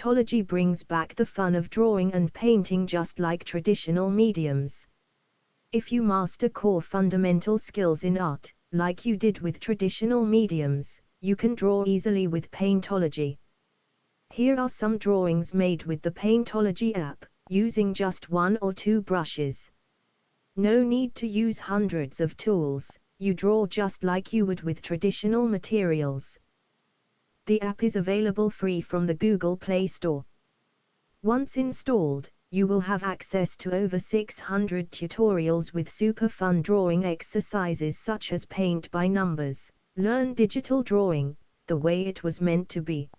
Paintology brings back the fun of drawing and painting just like traditional mediums. If you master core fundamental skills in art, like you did with traditional mediums, you can draw easily with Paintology. Here are some drawings made with the Paintology app, using just 1 or 2 brushes. No need to use hundreds of tools, you draw just like you would with traditional materials. The app is available free from the Google Play Store. Once installed, you will have access to over 600 tutorials with super fun drawing exercises such as paint by numbers, learn digital drawing, the way it was meant to be.